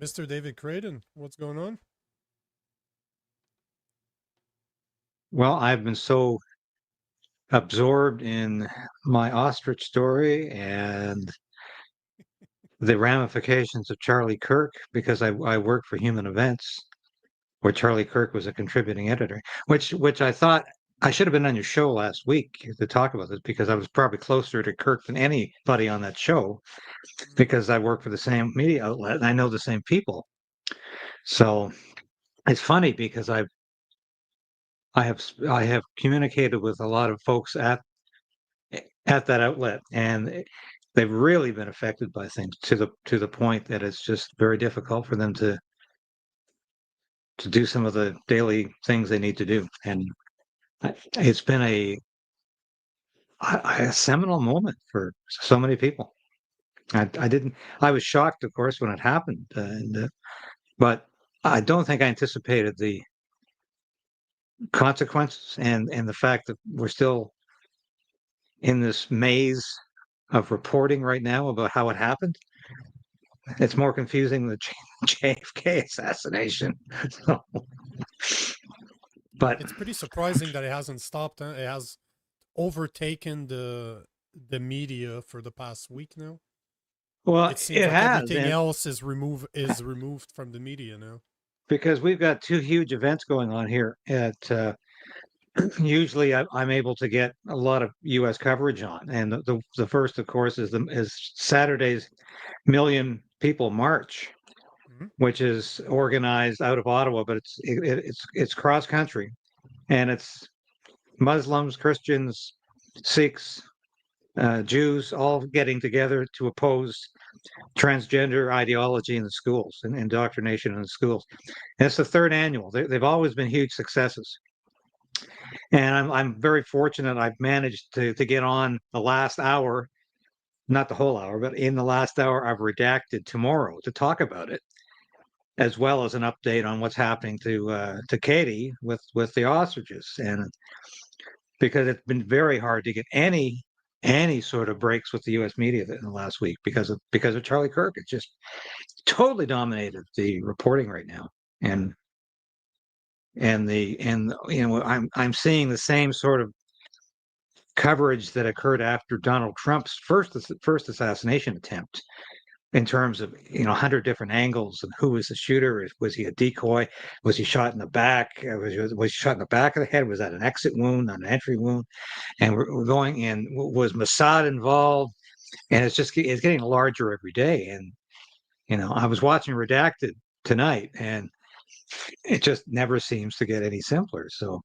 Mr. David KRAYDEN, what's going on? Well, I've been so absorbed in my ostrich story and the ramifications of Charlie Kirk because I work for Human Events, where Charlie Kirk was a contributing editor, which I thought I should have been on your show last week to talk about this because I was probably closer to Kirk than anybody on that show because I work for the same media outlet and I know the same people. So it's funny because I have communicated with a lot of folks at that outlet, and they've really been affected by things to the point that it's just very difficult for them to do some of the daily things they need to do. And it's been a seminal moment for so many people. I didn't. I was shocked, of course, when it happened, but I don't think I anticipated the consequences and the fact that we're still in this maze of reporting right now about how it happened. It's more confusing than the JFK assassination. So, but It's pretty surprising that it hasn't stopped. Huh? It has overtaken the media for the past week now. well, It seems it like has, everything and else is removed from the media now. because we've got two huge events going on here. Usually I'm able to get a lot of U.S. coverage on, and the first, of course, is Saturday's Million People March, Hmm. which is organized out of Ottawa, but it's cross country, and it's Muslims, Christians, Sikhs, Jews all getting together to oppose transgender ideology in the schools and indoctrination in the schools. And it's the third annual. They've always been huge successes, and I'm very fortunate. I've managed to get on the last hour, not the whole hour, but in the last hour, I've redacted tomorrow to talk about it, as well as an update on what's happening to Katie with the ostriches, and because it's been very hard to get any sort of breaks with the U.S. media in the last week because of Charlie Kirk. It's just totally dominated the reporting right now, and I'm seeing the same sort of coverage that occurred after Donald Trump's first assassination attempt in terms of 100 different angles and who was the shooter. Was he a decoy? Was he shot in the back? Was he shot in the back of the head? Was that an exit wound, not an entry wound? And we're going in. Was Mossad involved? And it's getting larger every day. And I was watching Redacted tonight, and it just never seems to get any simpler. So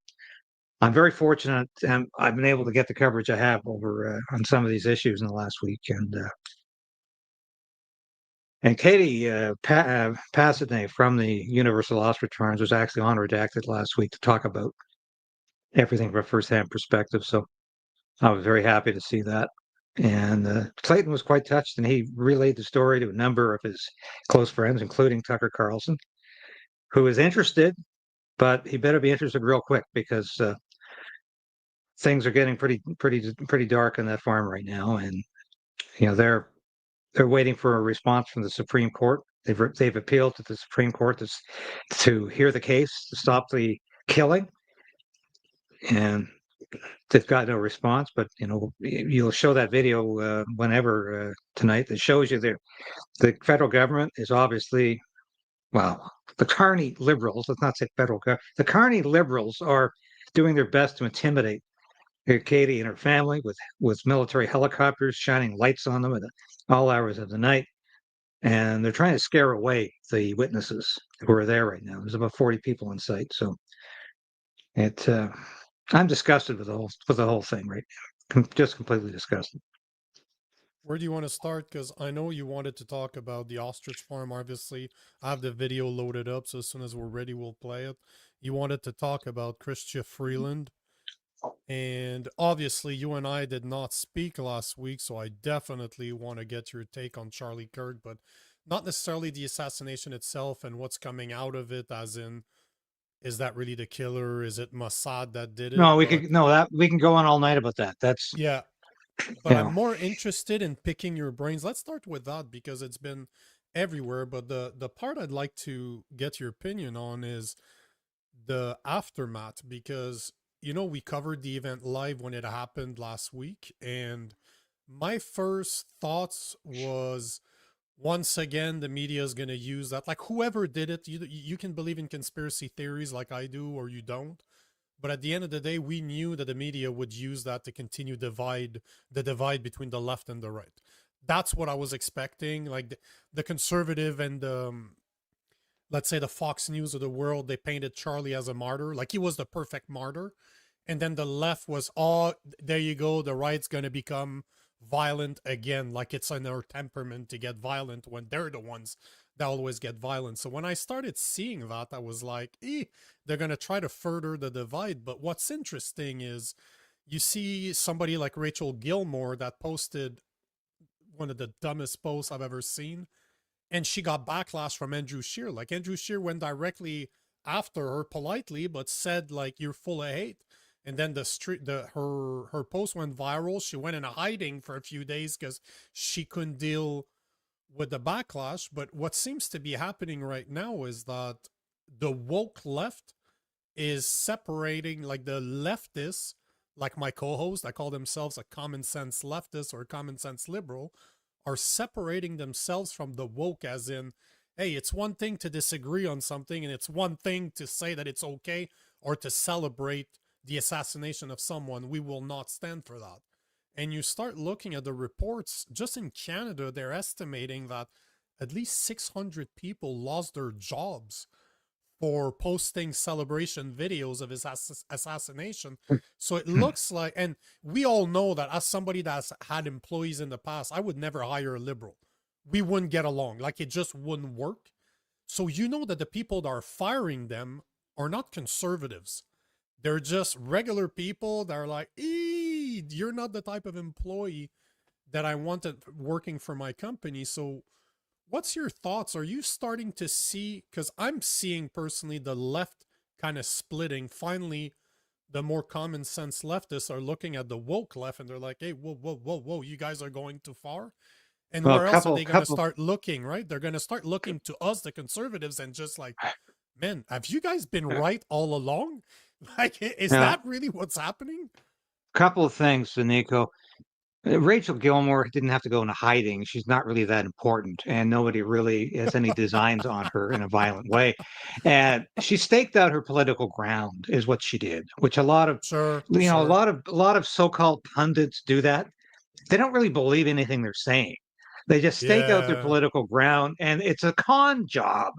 I'm very fortunate. I've been able to get the coverage I have over on some of these issues in the last week, and Katie Passadney from the Universal Ostrich Farms was actually on Redacted last week to talk about everything from a firsthand perspective. So I was very happy to see that. And Clayton was quite touched, and he relayed the story to a number of his close friends, including Tucker Carlson, who is interested, but he better be interested real quick because things are getting pretty dark on that farm right now, and they're waiting for a response from the Supreme Court. They've appealed to the Supreme Court to hear the case to stop the killing, and they've got no response. But you'll show that video whenever tonight that shows you the federal government is obviously, well, the Carney liberals. Let's not say federal government. The Carney liberals are doing their best to intimidate Katie and her family with military helicopters shining lights on them at all hours of the night. And they're trying to scare away the witnesses who are there right now. There's about 40 people in sight. So it, I'm disgusted with the whole thing right now. Just completely disgusted. Where do you want to start? Because I know you wanted to talk about the ostrich farm. Obviously, I have the video loaded up, so as soon as we're ready, we'll play it. You wanted to talk about Chrystia Freeland. And obviously, you and I did not speak last week, so I definitely want to get your take on Charlie Kirk, but not necessarily the assassination itself and what's coming out of it, as in, is that really the killer? Is it Mossad that did it? No, But we can go on all night about that. That's yeah, but you I'm know more interested in picking your brains. Let's start with that because it's been everywhere, but the part I'd like to get your opinion on is the aftermath, because we covered the event live when it happened last week, and my first thoughts was, once again the media is going to use that, like, whoever did it. You can believe in conspiracy theories like I do, or you don't, but at the end of the day, we knew that the media would use that to continue the divide between the left and the right. That's what I was expecting. Like the conservative and let's say the Fox News of the world, they painted Charlie as a martyr, like he was the perfect martyr. And then the left was, oh, there you go, the right's going to become violent again, like it's in their temperament to get violent when they're the ones that always get violent. So when I started seeing that, I was like, they're going to try to further the divide. But what's interesting is you see somebody like Rachel Gilmore that posted one of the dumbest posts I've ever seen, and she got backlash from Andrew Scheer. Like, Andrew Scheer went directly after her politely, but said, like, you're full of hate. And then her post went viral. She went into hiding for a few days because she couldn't deal with the backlash. But what seems to be happening right now is that the woke left is separating, like, the leftists, like my co-host, that call themselves a common sense leftist or common sense liberal, are separating themselves from the woke, as in, hey, it's one thing to disagree on something, and it's one thing to say that it's okay or to celebrate the assassination of someone. We will not stand for that. And you start looking at the reports, just in Canada, they're estimating that at least 600 people lost their jobs for posting celebration videos of his assassination. So it looks like, and we all know that as somebody that's had employees in the past, I would never hire a liberal. We wouldn't get along. Like, it just wouldn't work. So that the people that are firing them are not conservatives. They're just regular people that are like, you're not the type of employee that I wanted working for my company. So what's your thoughts? Are you starting to see, because I'm seeing personally the left kind of splitting. Finally, the more common sense leftists are looking at the woke left and they're like, hey, whoa, you guys are going too far. And where else are they going to start looking, right? They're going to start looking to us, the conservatives, and just like, man, have you guys been right all along? Like, is that really what's happening? Couple of things, Nico. Rachel Gilmore didn't have to go into hiding. She's not really that important, and nobody really has any designs on her in a violent way. And she staked out her political ground, is what she did. Which a lot of, a lot of so-called pundits do that. They don't really believe anything they're saying. They just stake out their political ground, and it's a con job.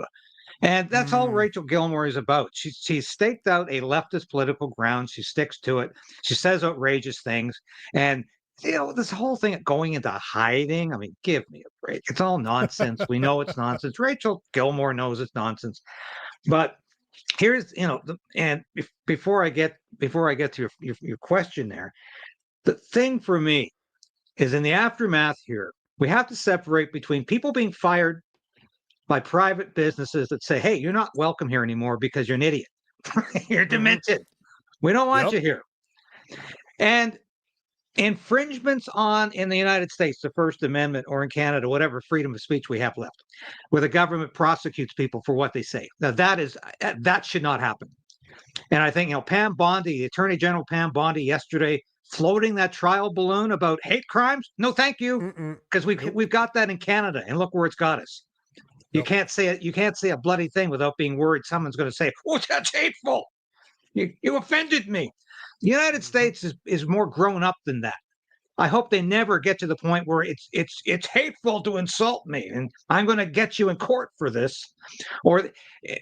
And that's all Rachel Gilmore is about. She staked out a leftist political ground. She sticks to it. She says outrageous things. And, this whole thing of going into hiding, I mean, give me a break. It's all nonsense. We know it's nonsense. Rachel Gilmore knows it's nonsense. But here's, and before I get to your question there, the thing for me is, in the aftermath here, we have to separate between people being fired by private businesses that say, hey, you're not welcome here anymore because you're an idiot. You're demented. We don't want you here. And infringements on, in the United States, the First Amendment, or in Canada, whatever freedom of speech we have left, where the government prosecutes people for what they say. Now, that should not happen. And I think, Pam Bondi, the Attorney General Pam Bondi, yesterday, floating that trial balloon about hate crimes. No, thank you, because we've got that in Canada, and look where it's got us. You can't say it. You can't say a bloody thing without being worried someone's going to say, "Oh, that's hateful. You offended me." The United States is more grown up than that. I hope they never get to the point where it's hateful to insult me, and I'm going to get you in court for this. Or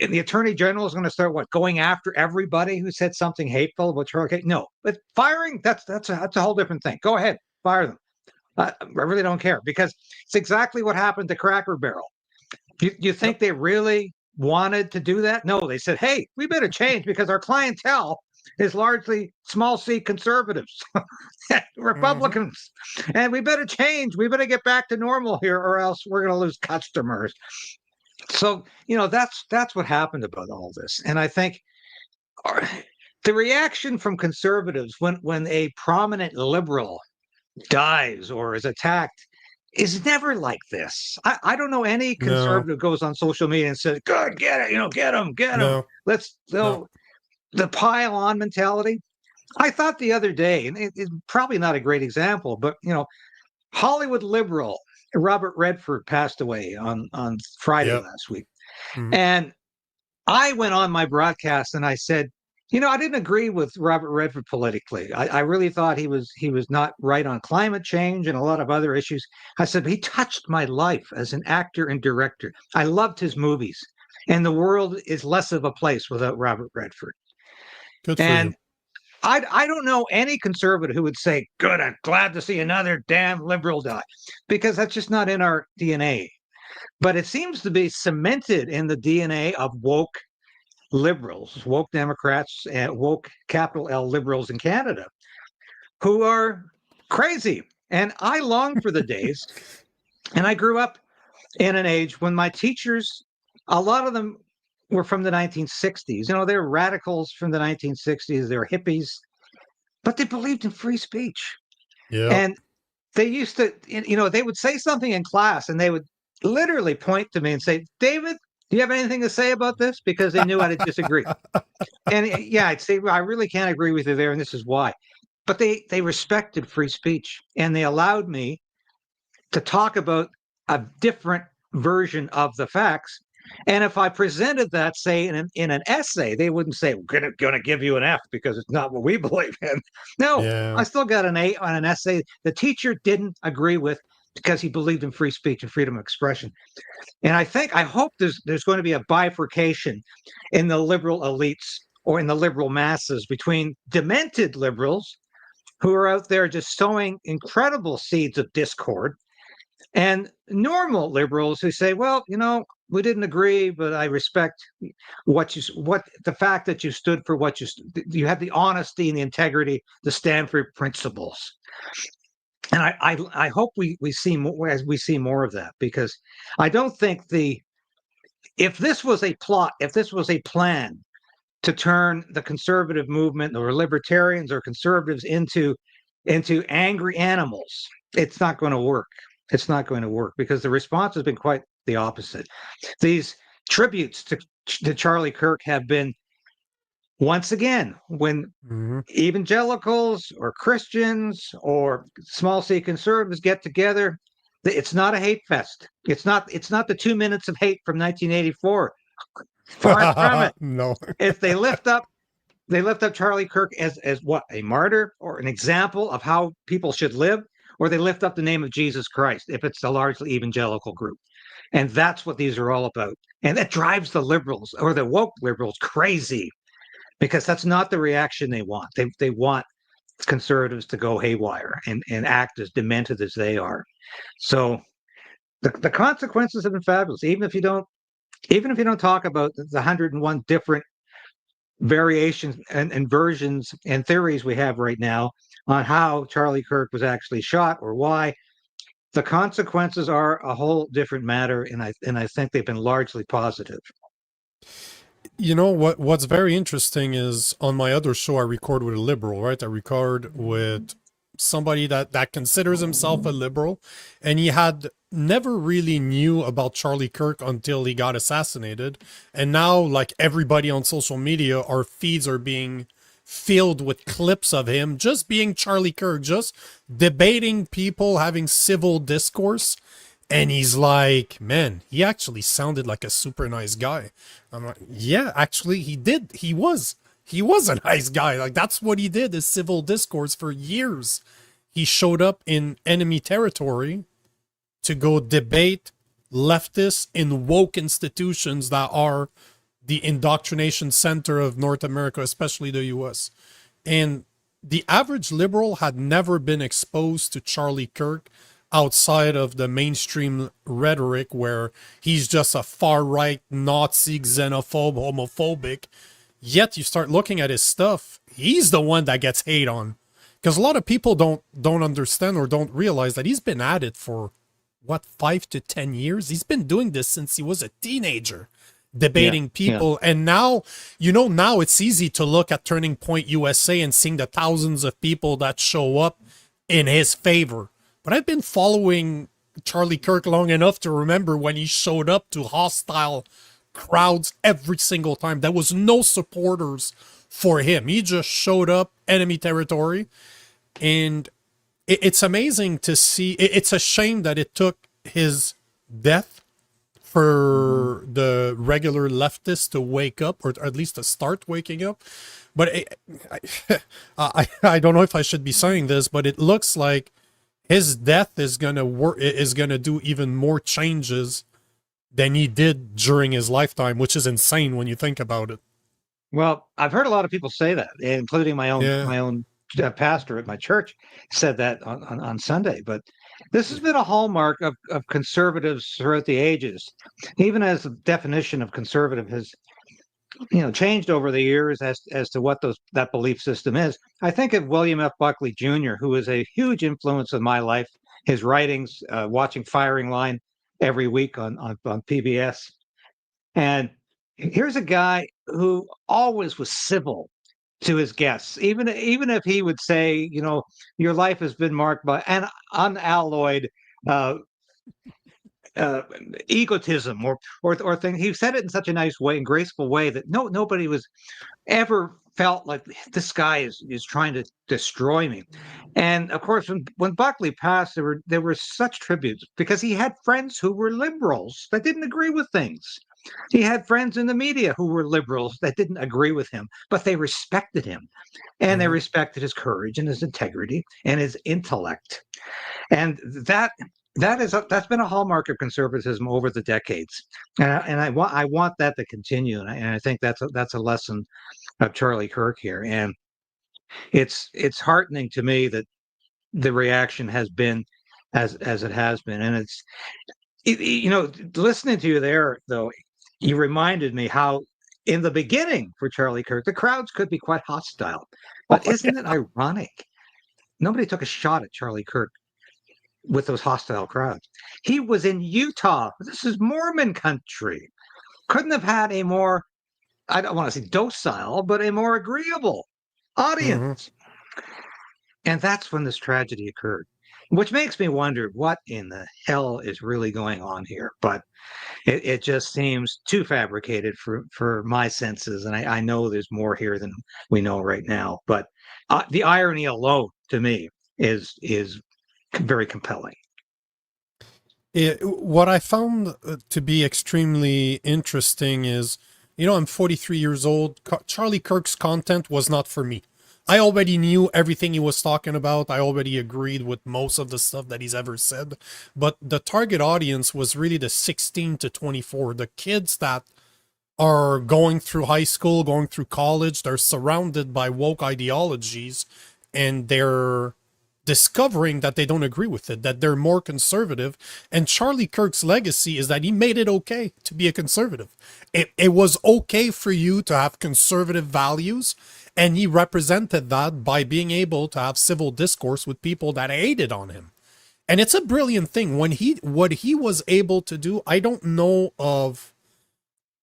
the Attorney General is going to start going after everybody who said something hateful about Charlie Kirk. No, but firing, that's a whole different thing. Go ahead, fire them. I really don't care, because it's exactly what happened to Cracker Barrel. You think they really wanted to do that? No, they said, hey, we better change because our clientele is largely small C conservatives, Republicans, and we better change. We better get back to normal here, or else we're going to lose customers. So, that's what happened about all this. And I think the reaction from conservatives when a prominent liberal dies or is attacked is never like this. I don't know any No, conservative goes on social media and says, "Good, get it, get them, get them." no, Let's no. so the pile on mentality. I thought the other day, and it's probably not a great example, but Hollywood liberal Robert Redford passed away on Friday Yep. last week, Mhm. and I went on my broadcast and I said, I didn't agree with Robert Redford politically. I really thought he was not right on climate change and a lot of other issues. I said, he touched my life as an actor and director. I loved his movies, and the world is less of a place without Robert Redford. Good for you. And I don't know any conservative who would say, "Good, I'm glad to see another damn liberal die," because that's just not in our DNA. But it seems to be cemented in the DNA of woke liberals, woke Democrats, and woke capital L liberals in Canada who are crazy. And I long for the days, and I grew up in an age when my teachers, a lot of them were from the 1960s. They're radicals from the 1960s, they're hippies, but they believed in free speech. Yep. And they used to, they would say something in class and they would literally point to me and say, "David, do you have anything to say about this?" Because they knew I'd disagree. And yeah, I'd say, "Well, I really can't agree with you there, and this is why." But they respected free speech, and they allowed me to talk about a different version of the facts. And if I presented that, say, in an essay, they wouldn't say, "We're gonna give you an F because it's not what we believe in." No, I Yeah. still got an A on an essay the teacher didn't agree with because he believed in free speech and freedom of expression. And I hope there's going to be a bifurcation in the liberal elites or in the liberal masses between demented liberals who are out there just sowing incredible seeds of discord and normal liberals who say, "Well, we didn't agree, but I respect what the fact that you stood for you had the honesty and the integrity to stand for principles." And I hope we see more as we see more of that, because I don't think if this was a plot, if this was a plan to turn the conservative movement or libertarians or conservatives into angry animals, it's not going to work. It's not going to work because the response has been quite the opposite. These tributes to Charlie Kirk have been, once again, when Hmm. evangelicals or Christians or small c conservatives get together, it's not a hate fest. It's not the 2 minutes of hate from 1984. Far from it. No. If they lift up Charlie Kirk as what, a martyr or an example of how people should live, or they lift up the name of Jesus Christ if it's a largely evangelical group. And that's what these are all about. And that drives the liberals or the woke liberals crazy, because that's not the reaction they want. They want conservatives to go haywire and act as demented as they are. So the consequences have been fabulous. Even if you don't talk about the 101 different variations and versions and theories we have right now on how Charlie Kirk was actually shot or why, the consequences are a whole different matter, and I think they've been largely positive. What's very interesting is on my other show I record with a liberal, right? I record with somebody that considers himself a liberal, and he had never really knew about Charlie Kirk until he got assassinated. And now, like everybody on social media, our feeds are being filled with clips of him just being Charlie Kirk, just debating people, having civil discourse. And he's like, "Man, he actually sounded like a super nice guy." I'm like, "Yeah, actually he did. He was a nice guy. Like that's what he did, is civil discourse for years. He showed up in enemy territory to go debate leftists in woke institutions that are the indoctrination center of North America, especially the US. And the average liberal had never been exposed to Charlie Kirk outside of the mainstream rhetoric where he's just a far-right Nazi, xenophobe, homophobic. Yet you start looking at his stuff, he's the one that gets hate on. Because a lot of people don't understand or don't realize that he's been at it for, what, 5 to 10 years? He's been doing this since he was a teenager, debating people. And now, now it's easy to look at Turning Point USA and seeing the thousands of people that show up in his favor. But I've been following Charlie Kirk long enough to remember when he showed up to hostile crowds every single time. There was no supporters for him. He just showed up, enemy territory, and it's amazing to see. It's a shame that it took his death for the regular leftists to wake up, or at least to start waking up. But I don't know if I should be saying this, but it looks like his death is gonna do even more changes than he did during his lifetime, which is insane when you think about it. Well, I've heard a lot of people say that, including my own pastor at my church said that on Sunday. But this has been a hallmark of conservatives throughout the ages, even as the definition of conservative has changed over the years as to what that belief system is. I think of William F. Buckley Jr., who is a huge influence in my life. His writings, watching Firing Line every week on PBS, and here's a guy who always was civil to his guests, even if he would say, your life has been marked by an unalloyed egotism or thing. He said it in such a nice way and graceful way that nobody was ever felt like this guy is trying to destroy me. And of course, when Buckley passed, there were such tributes because he had friends who were liberals that didn't agree with things. He had friends in the media who were liberals that didn't agree with him, but they respected him, and they respected his courage and his integrity and his intellect. And that's been a hallmark of conservatism over the decades, and I want that to continue. And I think that's a lesson of Charlie Kirk here, and it's heartening to me that the reaction has been as it has been, and listening to you there though, you reminded me how in the beginning for Charlie Kirk the crowds could be quite hostile, but isn't it ironic? Nobody took a shot at Charlie Kirk with those hostile crowds. He was in Utah. This is Mormon country. Couldn't have had a more, I don't want to say docile, but a more agreeable audience. And that's when this tragedy occurred, which makes me wonder what in the hell is really going on here. But it just seems too fabricated for my senses. And I know there's more here than we know right now. But the irony alone, to me, is very compelling. What I found to be extremely interesting is, I'm 43 years old. Charlie Kirk's content was not for me. I already knew everything he was talking about. I already agreed with most of the stuff that he's ever said. But the target audience was really the 16 to 24, the kids that are going through high school, going through college. They're surrounded by woke ideologies, and they're discovering that they don't agree with it, that they're more conservative. And Charlie Kirk's legacy is that he made it okay to be a conservative. It was okay for you to have conservative values, and he represented that by being able to have civil discourse with people that hated on him. And it's a brilliant thing. What he was able to do, I don't know of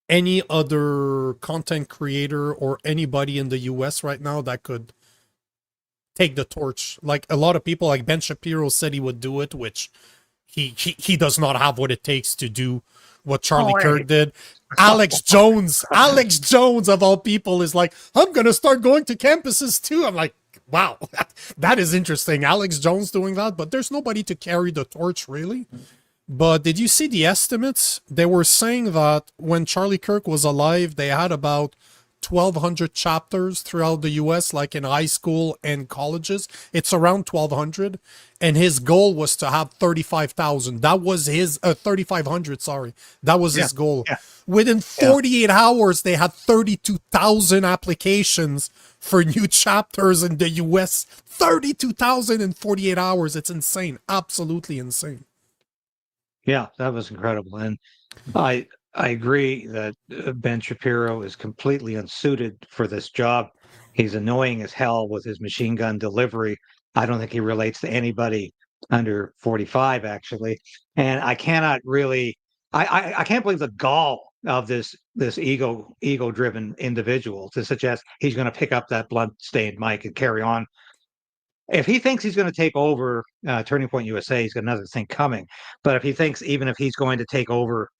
any other content creator or anybody in the US right now that could take the torch. Like a lot of people, like Ben Shapiro said he would do it, which he does not have what it takes to do what Charlie Kirk did. Alex Jones of all people is like, I'm gonna start going to campuses too. I'm like, wow, that is interesting. Alex Jones doing that, but there's nobody to carry the torch really. But did you see the estimates? They were saying that when Charlie Kirk was alive, they had about 1,200 chapters throughout the US, like in high school and colleges. It's around 1,200. And his goal was to have 35,000. That was his, 3,500, sorry. That was his goal. Yeah. Within 48 hours, they had 32,000 applications for new chapters in the US. 32,000 in 48 hours. It's insane. Absolutely insane. Yeah, that was incredible. And I agree that Ben Shapiro is completely unsuited for this job. He's annoying as hell with his machine gun delivery. I don't think he relates to anybody under 45, actually. And I cannot really, I can't believe the gall of this ego-driven individual to suggest he's going to pick up that blood-stained mic and carry on if he thinks he's going to take over Turning Point USA, he's got another thing coming. But if he thinks even if he's going to take over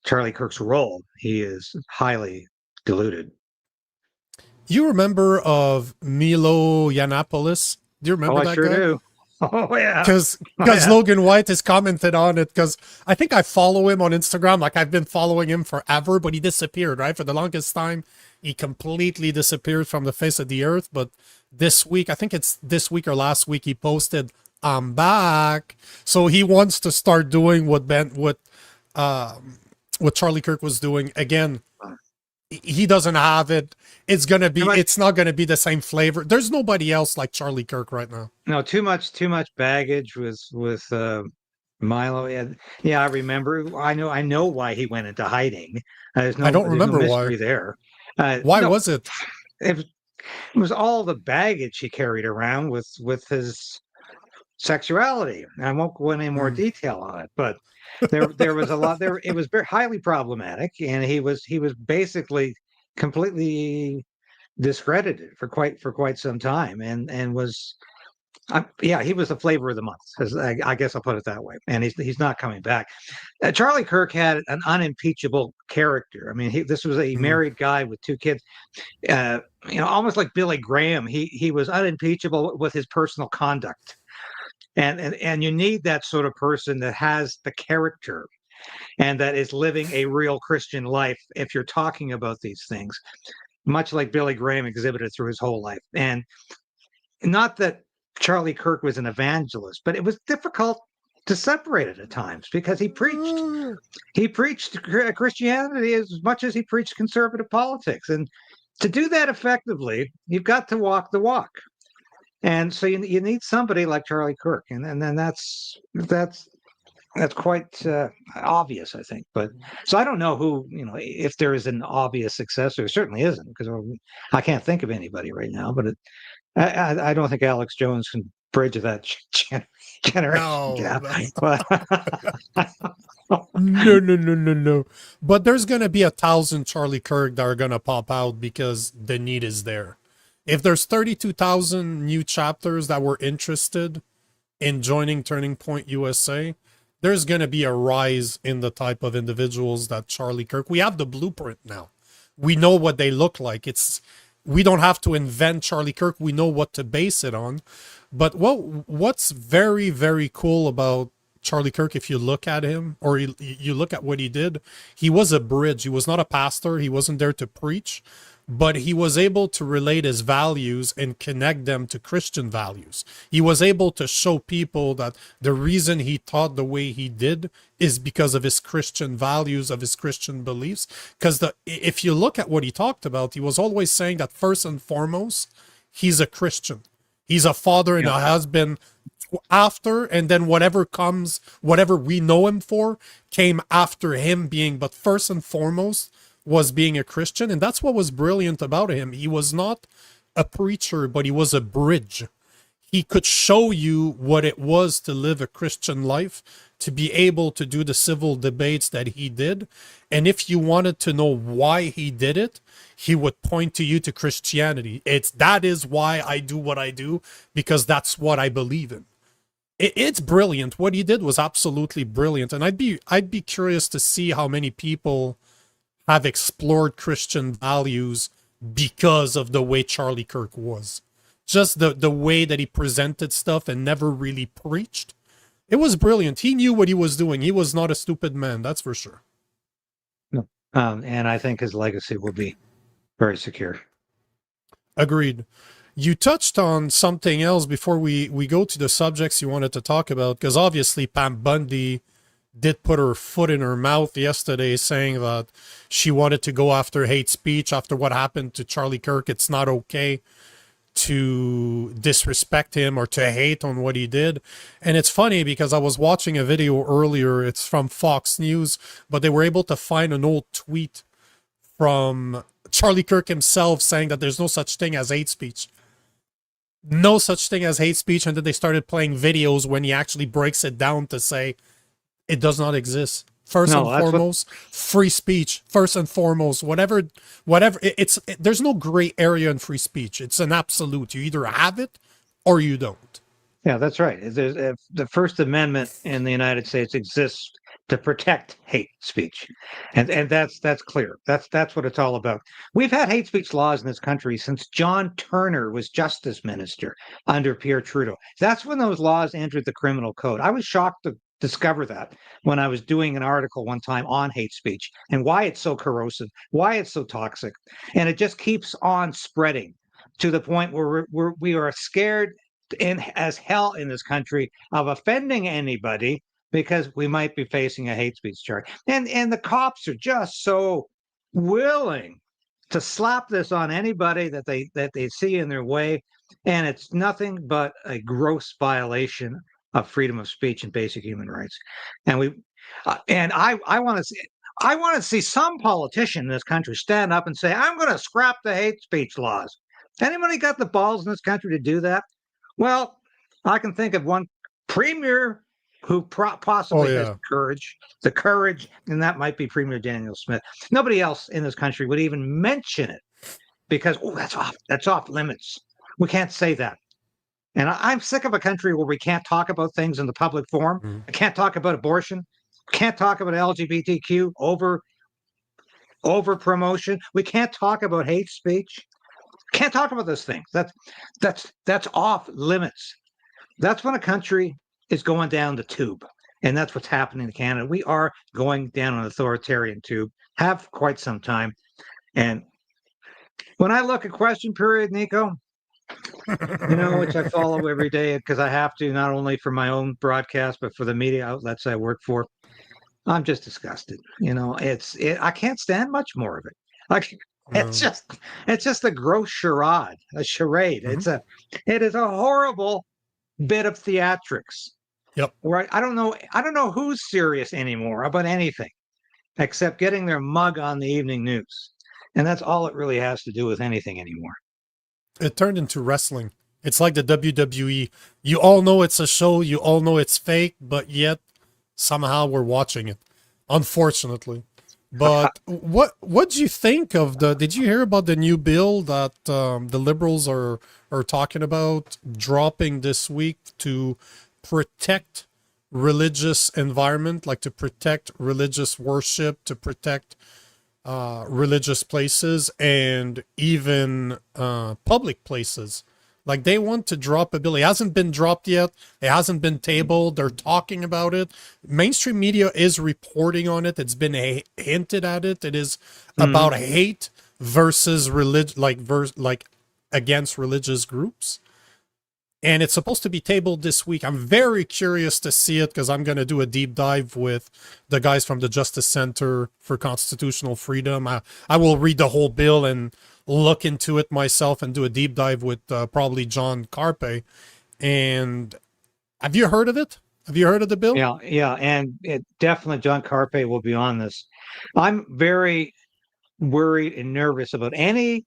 Charlie Kirk's role, he is highly deluded. You remember of Milo Yiannopoulos? Do you remember I that sure guy? do. Oh yeah, Because yeah. Logan White has commented on it, because I think I follow him on Instagram. Like, I've been following him forever, but he disappeared, right? For the longest time, he completely disappeared from the face of the earth. But this week, I think it's this week or last week, he posted, "I'm back." So he wants to start doing what Charlie Kirk was doing again. He doesn't have it. It's not gonna be the same flavor. There's nobody else like Charlie Kirk right now. No, too much baggage with Milo. Yeah, I remember. I know why he went into hiding. I don't remember mystery why. there. Why No, was it? it was all the baggage he carried around with his sexuality. I won't go into any more detail on it, but there was a lot there. It was very highly problematic, and he was basically completely discredited for quite some time, and was yeah, he was the flavor of the month. I guess I'll put it that way. And he's not coming back. Charlie Kirk had an unimpeachable character. I mean, this was a married guy with 2 kids. Almost like Billy Graham. He was unimpeachable with his personal conduct. And you need that sort of person that has the character and that is living a real Christian life if you're talking about these things, much like Billy Graham exhibited through his whole life. And not that Charlie Kirk was an evangelist, but it was difficult to separate it at times because he preached Christianity as much as he preached conservative politics. And to do that effectively, you've got to walk the walk. And so you need somebody like Charlie Kirk, and then that's quite obvious, I think. But so I don't know who, if there is an obvious successor. There certainly isn't, because I can't think of anybody right now. But I don't think Alex Jones can bridge that generation gap. No. But there's gonna be 1,000 Charlie Kirk that are gonna pop out because the need is there. If there's 32,000 new chapters that were interested in joining Turning Point USA, there's going to be a rise in the type of individuals that Charlie Kirk. We have the blueprint now. We know what they look like. We don't have to invent Charlie Kirk. We know what to base it on. But what's very, very cool about Charlie Kirk, if you look at him or you look at what he did, he was a bridge. He was not a pastor. He wasn't there to preach. But he was able to relate his values and connect them to Christian values. He was able to show people that the reason he taught the way he did is because of his Christian values, of his Christian beliefs. Because if you look at what he talked about, he was always saying that first and foremost, he's a Christian. He's a father and a husband after, and then whatever we know him for, came after him being, but first and foremost, was being a Christian. And that's what was brilliant about him. He was not a preacher, but he was a bridge. He could show you what it was to live a Christian life, to be able to do the civil debates that he did. And if you wanted to know why he did it, he would point to you to Christianity. That is why I do what I do, because that's what I believe in. It's brilliant. What he did was absolutely brilliant. And I'd be curious to see how many people have explored Christian values because of the way Charlie Kirk was. Just the way that he presented stuff and never really preached. It was brilliant. He knew what he was doing. He was not a stupid man, that's for sure. No. And I think his legacy will be very secure. Agreed. You touched on something else before we go to the subjects you wanted to talk about, because obviously Pam Bundy did put her foot in her mouth yesterday, saying that she wanted to go after hate speech after what happened to Charlie Kirk. It's not okay to disrespect him or to hate on what he did. And it's funny because I was watching a video earlier. It's from Fox News, but they were able to find an old tweet from Charlie Kirk himself saying that there's no such thing as hate speech. No such thing as hate speech. And then they started playing videos when he actually breaks it down to say, it does not exist. First and foremost, free speech. First and foremost, whatever. There's no gray area in free speech. It's an absolute. You either have it or you don't. Yeah, that's right. The First Amendment in the United States exists to protect hate speech, and that's clear. That's what it's all about. We've had hate speech laws in this country since John Turner was Justice Minister under Pierre Trudeau. That's when those laws entered the criminal code. I was shocked to discover that when I was doing an article one time on hate speech and why it's so corrosive, why it's so toxic, and it just keeps on spreading to the point where we are scared as hell in this country of offending anybody because we might be facing a hate speech charge. And the cops are just so willing to slap this on anybody that they see in their way, and it's nothing but a gross violation of freedom of speech and basic human rights. And I want to see. I want to see some politician in this country stand up and say, "I'm going to scrap the hate speech laws." Anybody got the balls in this country to do that? Well, I can think of one premier who Oh possibly has yeah. the courage, and that might be Premier Daniel Smith. Nobody else in this country would even mention it because, oh, that's off limits. We can't say that. And I'm sick of a country where we can't talk about things in the public forum. Mhm. I can't talk about abortion. Can't talk about LGBTQ over promotion. We can't talk about hate speech. Can't talk about those things. That's off limits. That's when a country is going down the tube. And that's what's happening in Canada. We are going down an authoritarian tube, have quite some time. And when I look at question period, Nico, which I follow every day because I have to, not only for my own broadcast, but for the media outlets I work for, I'm just disgusted. I can't stand much more of it. Like it's No. just a gross a charade. Mhm. It is a horrible bit of theatrics. Yep. Right? I don't know who's serious anymore about anything except getting their mug on the evening news. And that's all it really has to do with anything anymore. It turned into wrestling. It's like the WWE. You all know it's a show, you all know it's fake, but yet somehow we're watching it. Unfortunately. But what do you think of did you hear about the new bill that the liberals are talking about dropping this week to protect religious environment, like to protect religious worship, to protect religious places, and even public places? Like they want to drop a bill. It hasn't been dropped yet. It hasn't been tabled. They're talking about it. Mainstream media is reporting on it. It's been hinted at it. It is about hate versus religion, like against religious groups. And it's supposed to be tabled this week. I'm very curious to see it because I'm going to do a deep dive with the guys from the Justice Center for Constitutional Freedom. I will read the whole bill and look into it myself and do a deep dive with probably John Carpe. And have you heard of it? Have you heard of the bill? Yeah, and definitely John Carpe will be on this. I'm very worried and nervous about any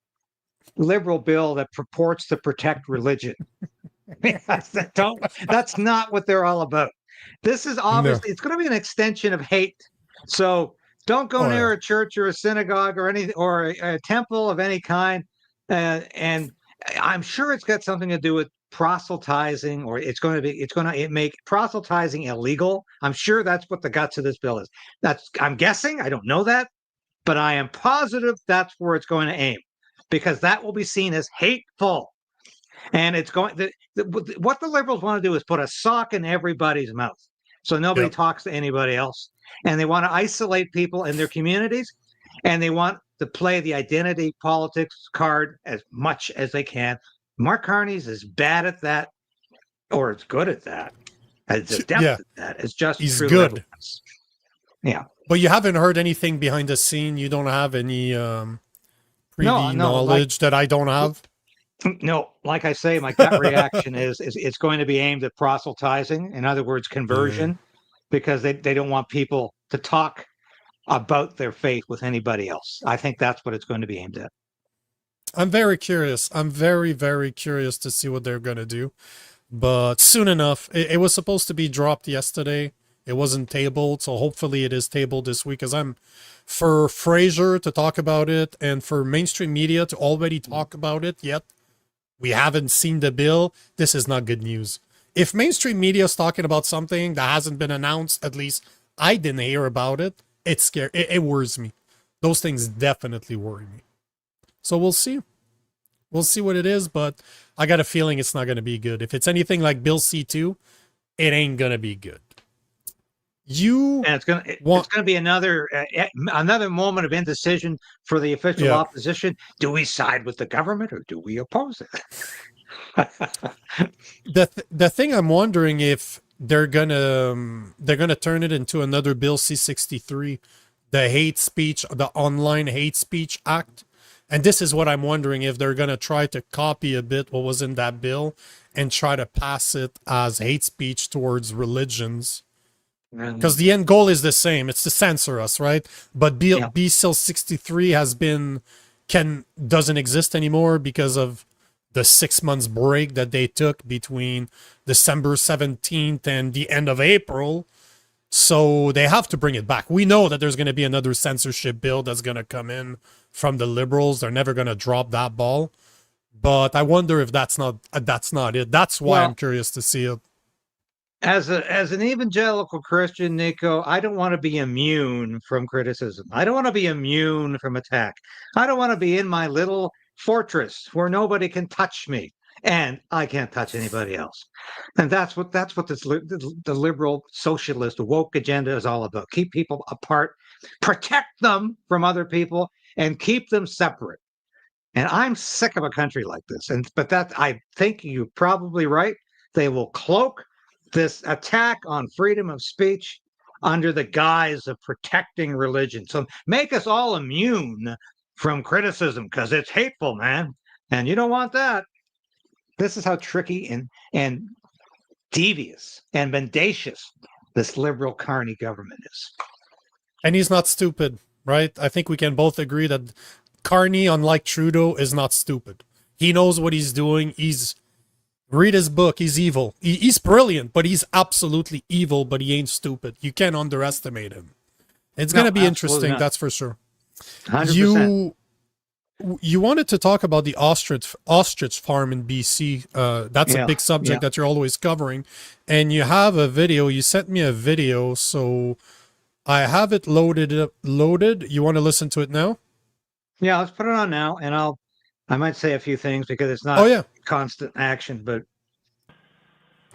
liberal bill that purports to protect religion. That's not what they're all about. This is obviously it's going to be an extension of hate. So don't go near a church or a synagogue or a temple of any kind. And I'm sure it's got something to do with proselytizing, or it's going to make proselytizing illegal. I'm sure that's what the guts of this bill is. I'm guessing. I don't know that, but I am positive that's where it's going to aim, because that will be seen as hateful. And it's going what the liberals want to do is put a sock in everybody's mouth so nobody talks to anybody else. And they want to isolate people in their communities, and they want to play the identity politics card as much as they can. Mark Carney's as bad at that, or as good at that, as adept at that. It's just he's true good. evidence. Yeah. But you haven't heard anything behind the scene. You don't have any privy knowledge that I don't have. No, like I say, my gut reaction is it's going to be aimed at proselytizing, in other words, conversion, because they don't want people to talk about their faith with anybody else. I think that's what it's going to be aimed at. I'm very curious. I'm very, very curious to see what they're going to do. But soon enough, it was supposed to be dropped yesterday. It wasn't tabled, so hopefully it is tabled this week, because I'm for Fraser to talk about it and for mainstream media to already talk about it, yet we haven't seen the bill. This is not good news. if mainstream media is talking about something that hasn't been announced, at least I didn't hear about it, it's scary. It worries me. Those things definitely worry me. So we'll see. We'll see what it is, but I got a feeling it's not going to be good. If it's anything like Bill C2, it ain't going to be good. And it's gonna be another moment of indecision for the official opposition. Do we side with the government or do we oppose it? The thing I'm wondering if they're gonna turn it into another Bill C-63, the hate speech, the online hate speech act. And this is what I'm wondering, if they're gonna try to copy a bit what was in that bill and try to pass it as hate speech towards religions. Because the end goal is the same. It's to censor us, right? But BCIL 63 doesn't exist anymore because of the 6 months break that they took between December 17th and the end of April. So they have to bring it back. We know that there's going to be another censorship bill that's going to come in from the liberals. They're never going to drop that ball. But I wonder if that's not it. That's why I'm curious to see it. As an evangelical Christian, Nico, I don't want to be immune from criticism. I don't want to be immune from attack. I don't want to be in my little fortress where nobody can touch me and I can't touch anybody else. And that's what the liberal socialist woke agenda is all about. Keep people apart, protect them from other people, and keep them separate. And I'm sick of a country like this. But I think you're probably right. They will cloak this attack on freedom of speech under the guise of protecting religion. So make us all immune from criticism because it's hateful, man. And you don't want that. This is how tricky and devious and mendacious this liberal carny government is. And he's not stupid, right? I think we can both agree that Carney, unlike Trudeau, is not stupid. He knows what he's doing. Read his book. He's evil. He's brilliant, but he's absolutely evil, but he ain't stupid. You can't underestimate him. It's going to be interesting, not. That's for sure. 100%. You wanted to talk about the ostrich farm in BC. That's a big subject that you're always covering. And you have a video. You sent me a video, so I have it loaded. You want to listen to it now? Yeah, let's put it on now, and I might say a few things because it's not constant action, but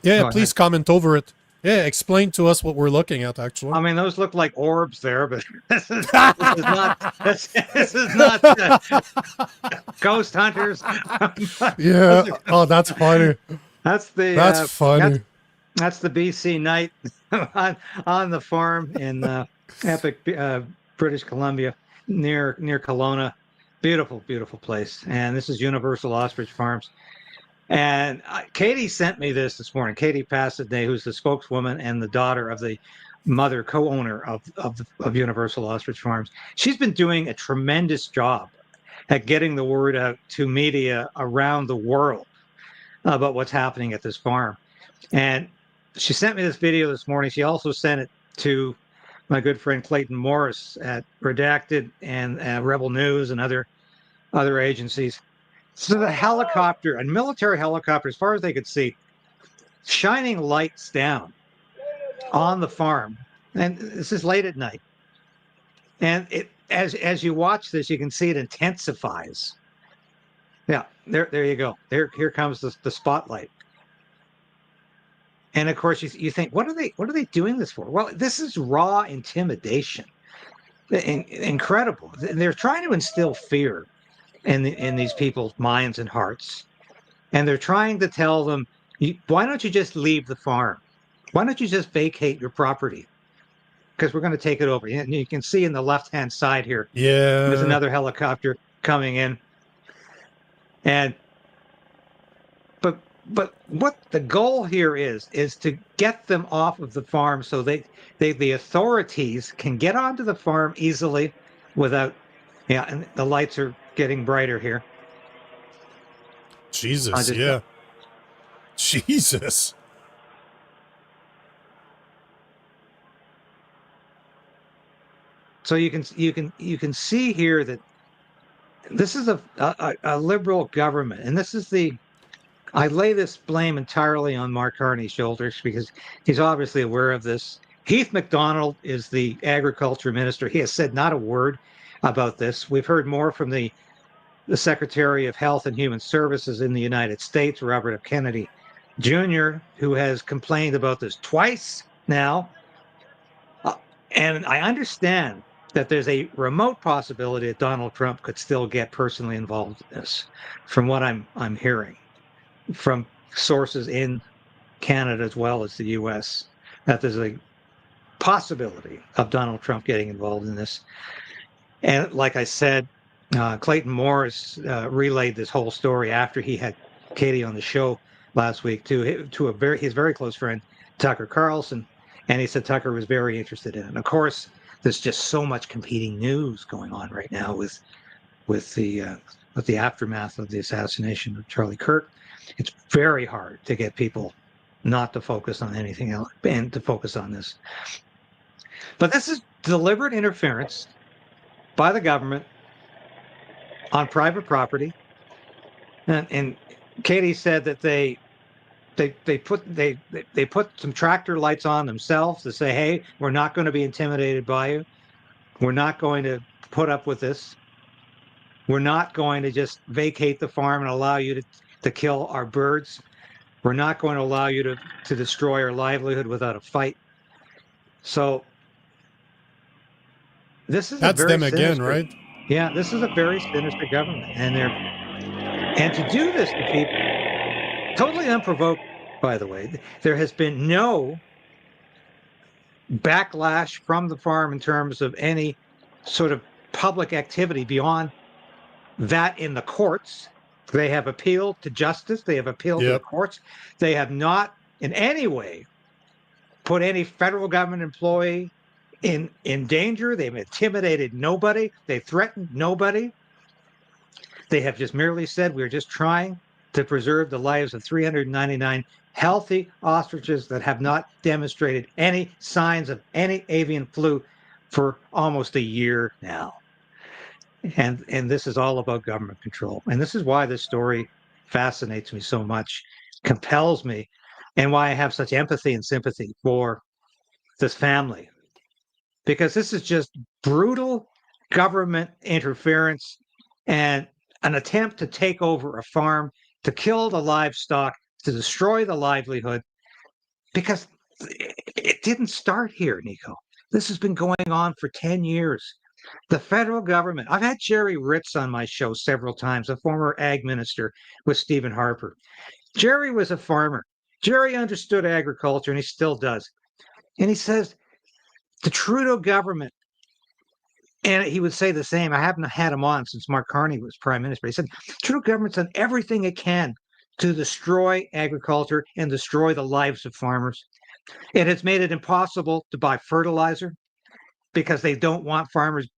please comment over it. Yeah, explain to us what we're looking at, actually. I mean, those look like orbs there, but this is not ghost hunters. Yeah. Oh, that's funny. That's funny. That's the BC night on the farm in epic British Columbia near Kelowna. Beautiful, beautiful place. And this is Universal Ostrich Farms. And Katie sent me this morning. Katie Passadney, who's the spokeswoman and the daughter of the mother co-owner of Universal Ostrich Farms. She's been doing a tremendous job at getting the word out to media around the world about what's happening at this farm. And she sent me this video this morning. She also sent it to my good friend Clayton Morris at Redacted and Rebel News and other agencies. So the helicopter, a military helicopter, as far as they could see, shining lights down on the farm. And this is late at night. And it as you watch this, you can see it intensifies. Yeah, there you go. Here comes the spotlight. And of course, you think, what are they doing this for? Well, this is raw intimidation. Incredible. They're trying to instill fear in these people's minds and hearts. And they're trying to tell them, why don't you just leave the farm? Why don't you just vacate your property? Because we're going to take it over. And you can see in the left-hand side here, there's another helicopter coming in. And but what the goal here is to get them off of the farm so the authorities can get onto the farm easily without, and the lights are getting brighter here. Jesus, Jesus. So you can see here that this is a liberal government, and this is the I lay this blame entirely on Mark Carney's shoulders because he's obviously aware of this. Heath MacDonald is the agriculture minister. He has said not a word about this. We've heard more from the Secretary of Health and Human Services in the United States, Robert F. Kennedy Jr., who has complained about this twice now. And I understand that there's a remote possibility that Donald Trump could still get personally involved in this, from what I'm hearing from sources in Canada as well as the U.S., that there's a possibility of Donald Trump getting involved in this. And like I said, Clayton Morris relayed this whole story after he had Katie on the show last week to his very close friend Tucker Carlson, and he said Tucker was very interested in it. And of course, there's just so much competing news going on right now with the aftermath of the assassination of Charlie Kirk. It's very hard to get people not to focus on anything else and to focus on this. But this is deliberate interference by the government on private property. And Katie said that they put some tractor lights on themselves to say, hey, we're not going to be intimidated by you. We're not going to put up with this. We're not going to just vacate the farm and allow you to kill our birds. We're not going to allow you to destroy our livelihood without a fight. So this is That's a very them sinister, again, right? Yeah, this is a very sinister government, and to do this to people, totally unprovoked, by the way. There has been no backlash from the farm in terms of any sort of public activity beyond that in the courts. They have appealed to justice. They have appealed to the courts. They have not in any way put any federal government employee in danger. They've intimidated nobody. They threatened nobody. They have just merely said, we're just trying to preserve the lives of 399 healthy ostriches that have not demonstrated any signs of any avian flu for almost a year now. And this is all about government control. And this is why this story fascinates me so much, compels me, and why I have such empathy and sympathy for this family. Because this is just brutal government interference and an attempt to take over a farm, to kill the livestock, to destroy the livelihood. Because it didn't start here, Nico. This has been going on for 10 years. The federal government, I've had Jerry Ritz on my show several times, a former ag minister with Stephen Harper. Jerry was a farmer. Jerry understood agriculture, and he still does. And he says, the Trudeau government, and he would say the same. I haven't had him on since Mark Carney was prime minister. He said, Trudeau government's done everything it can to destroy agriculture and destroy the lives of farmers. It has made it impossible to buy fertilizer because they don't want farmers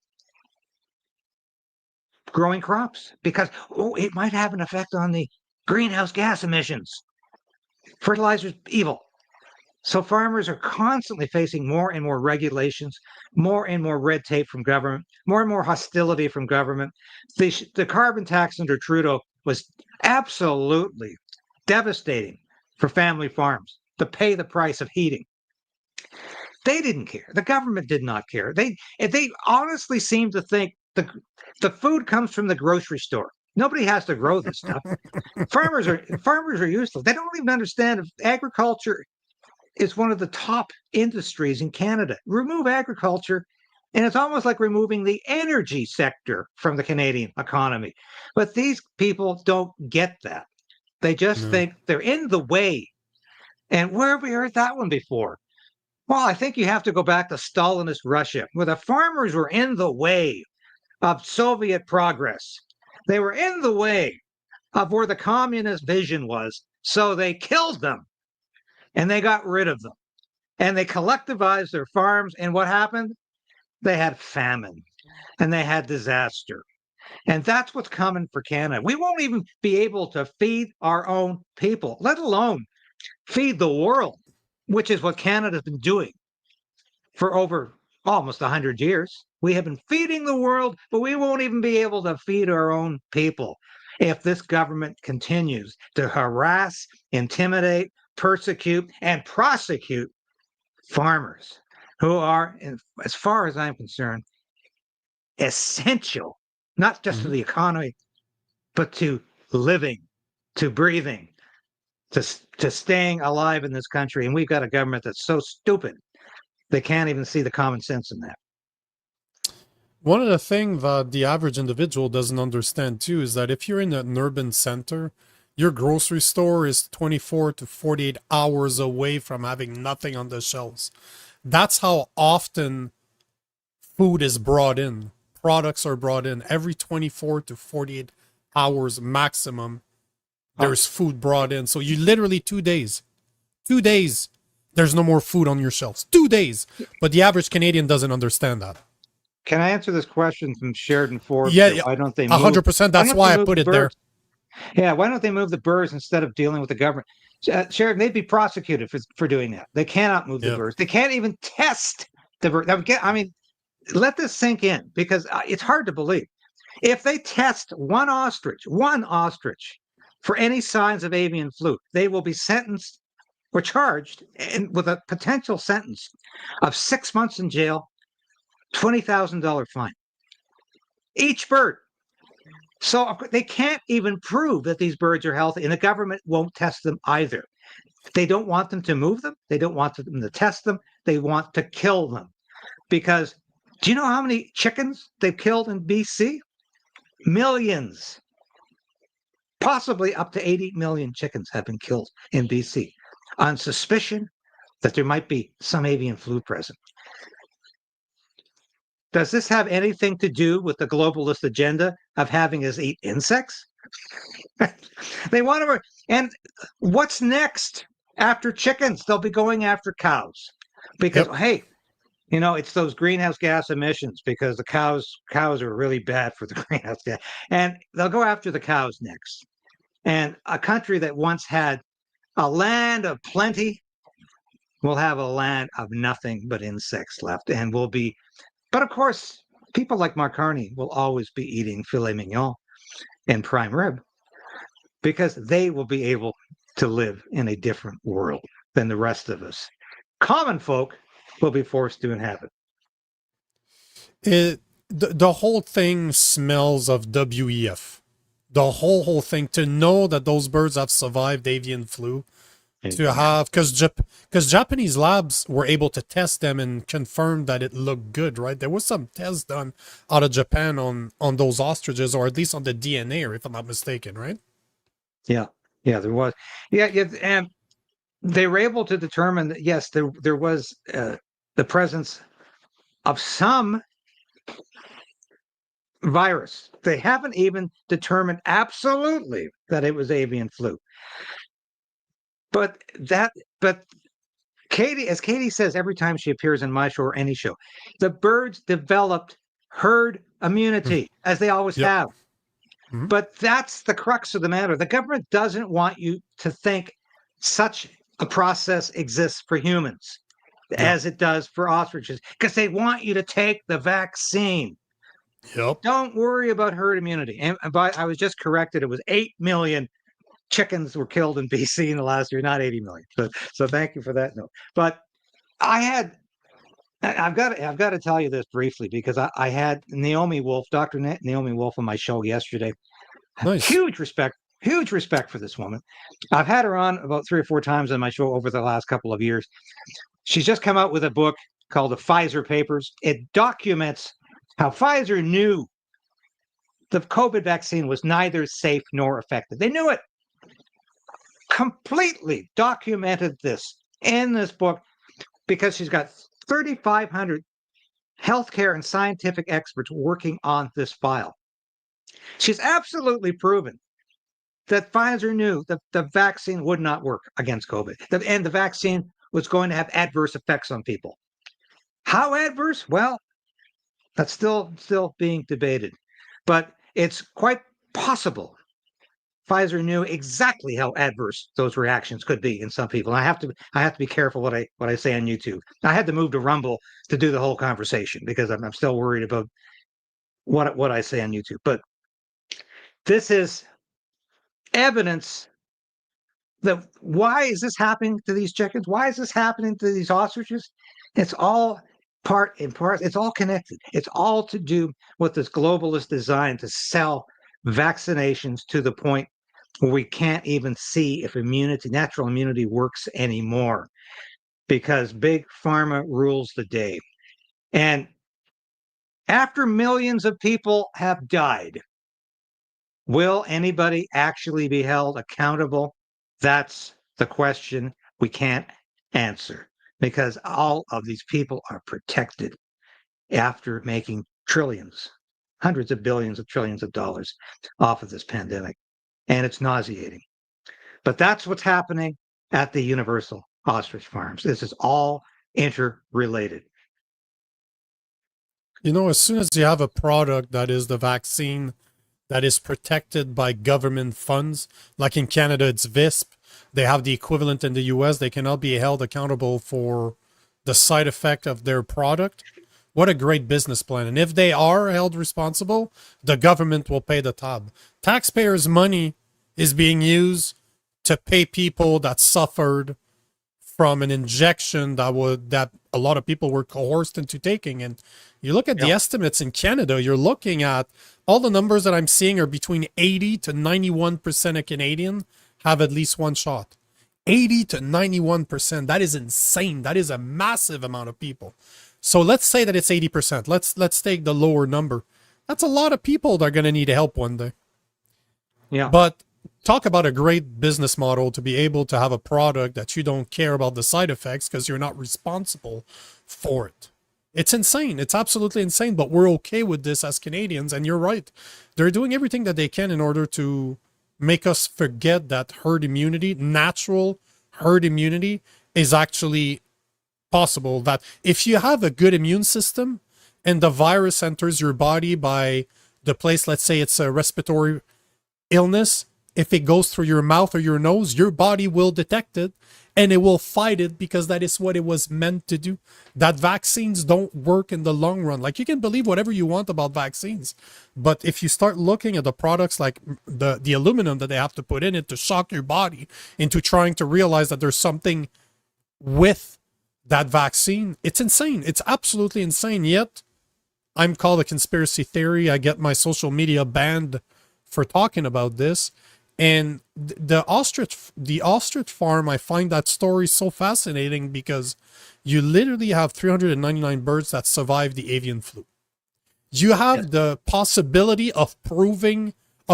growing crops because it might have an effect on the greenhouse gas emissions. Fertilizer's evil. So farmers are constantly facing more and more regulations, more and more red tape from government, more and more hostility from government. The carbon tax under Trudeau was absolutely devastating for family farms to pay the price of heating. They didn't care. The government did not care. They honestly seem to think the food comes from the grocery store. Nobody has to grow this stuff. Farmers are useless. They don't even understand if agriculture is one of the top industries in Canada. Remove agriculture, and it's almost like removing the energy sector from the Canadian economy. But these people don't get that. They just think they're in the way. And where have we heard that one before? Well, I think you have to go back to Stalinist Russia, where the farmers were in the way of Soviet progress. They were in the way of where the communist vision was. So they killed them and they got rid of them. And they collectivized their farms. And what happened? They had famine and they had disaster. And that's what's coming for Canada. We won't even be able to feed our own people, let alone feed the world, which is what Canada's been doing for over almost 100 years. We have been feeding the world, but we won't even be able to feed our own people. if this government continues to harass, intimidate, persecute, and prosecute farmers who are, as far as I'm concerned, essential, not just to the economy, but to living, to breathing, to staying alive in this country. And we've got a government that's so stupid they can't even see the common sense in that. One of the things that the average individual doesn't understand too is that if you're in an urban center, your grocery store is 24 to 48 hours away from having nothing on the shelves. That's how often food is brought in. Products are brought in every 24 to 48 hours maximum. There's food brought in. So you literally 2 days, there's no more food on your shelves. 2 days. But the average Canadian doesn't understand that. Can I answer this question from Sheridan Forbes? Yeah, why don't they move? 100%. That's why I put it there. Yeah, why don't they move the birds instead of dealing with the government? Sheridan, they'd be prosecuted for doing that. They cannot move the birds. They can't even test the birds. I mean, let this sink in, because it's hard to believe. If they test one ostrich for any signs of avian flu, they will be sentenced or charged with a potential sentence of 6 months in jail, $20,000 fine. Each bird. So they can't even prove that these birds are healthy, and the government won't test them either. They don't want them to move them. They don't want them to test them. They want to kill them. Because do you know how many chickens they've killed in BC? Millions. Possibly up to 80 million chickens have been killed in BC on suspicion that there might be some avian flu present. Does this have anything to do with the globalist agenda of having us eat insects? They want to, and what's next after chickens? They'll be going after cows because, hey, you know, it's those greenhouse gas emissions, because the cows are really bad for the greenhouse gas, and they'll go after the cows next. And a country that once had a land of plenty will have a land of nothing but insects left, and will be. But of course, people like Mark Carney will always be eating filet mignon and prime rib, because they will be able to live in a different world than the rest of us. Common folk will be forced to inhabit. The whole thing smells of WEF. The whole thing, to know that those birds have survived avian flu, to have, because Japanese labs were able to test them and confirm that it looked good, right? There was some tests done out of Japan on those ostriches, or at least on the DNA, if I'm not mistaken, right? Yeah, there was. Yeah, and they were able to determine that, yes, there was the presence of some virus. They haven't even determined absolutely that it was avian flu. But Katie, as Katie says every time she appears in my show or any show, the birds developed herd immunity, as they always have. But that's the crux of the matter. The government doesn't want you to think such a process exists for humans as it does for ostriches, because they want you to take the vaccine. Don't worry about herd immunity. And I was just corrected. It was 8 million chickens were killed in BC in the last year, not 80 million. So thank you for that note. But I've got to tell you this briefly, because I had Naomi Wolf, Dr. Naomi Wolf, on my show yesterday. Nice. Huge respect for this woman. I've had her on about 3 or 4 times on my show over the last couple of years. She's just come out with a book called The Pfizer Papers. It documents how Pfizer knew the COVID vaccine was neither safe nor effective. They knew it. Completely documented this in this book, because she's got 3,500 healthcare and scientific experts working on this file. She's absolutely proven that Pfizer knew that the vaccine would not work against COVID, and the vaccine was going to have adverse effects on people. How adverse? Well, that's still being debated, but it's quite possible Pfizer knew exactly how adverse those reactions could be in some people. And I have to be careful what I say on YouTube. I had to move to Rumble to do the whole conversation, because I'm still worried about what I say on YouTube. But this is evidence that why is this happening to these chickens? Why is this happening to these ostriches? It's all part and part. It's all connected. It's all to do with this globalist design to sell vaccinations to the point where we can't even see if natural immunity works anymore because big pharma rules the day. And after millions of people have died, will anybody actually be held accountable? That's the question we can't answer because all of these people are protected after making trillions, hundreds of billions of trillions of dollars off of this pandemic. And it's nauseating. But that's what's happening at the Universal Ostrich Farms. This is all interrelated. You know, as soon as you have a product that is the vaccine that is protected by government funds, like in Canada, it's VISP, they have the equivalent in the US, they cannot be held accountable for the side effect of their product. What a great business plan. And if they are held responsible, the government will pay the tab. Taxpayers' money is being used to pay people that suffered from an injection that a lot of people were coerced into taking. And you look at the estimates in Canada, you're looking at all the numbers that I'm seeing are between 80 to 91% of Canadians have at least one shot. 80 to 91%. That is insane. That is a massive amount of people. So let's say that it's 80%. Let's take the lower number. That's a lot of people that are going to need help one day. Yeah. But talk about a great business model to be able to have a product that you don't care about the side effects because you're not responsible for it. It's insane. It's absolutely insane, but we're okay with this as Canadians. And you're right. They're doing everything that they can in order to make us forget that herd immunity, natural herd immunity, is actually possible. That if you have a good immune system and the virus enters your body by the place, let's say it's a respiratory illness, if it goes through your mouth or your nose, your body will detect it and it will fight it because that is what it was meant to do. That vaccines don't work in the long run. Like, you can believe whatever you want about vaccines, but if you start looking at the products like the aluminum that they have to put in it to shock your body into trying to realize that there's something with that vaccine, it's insane. It's absolutely insane. Yet I'm called a conspiracy theory. I get my social media banned for talking about this. And the ostrich farm, I find that story so fascinating because you literally have 399 birds that survived the avian flu. You have the possibility of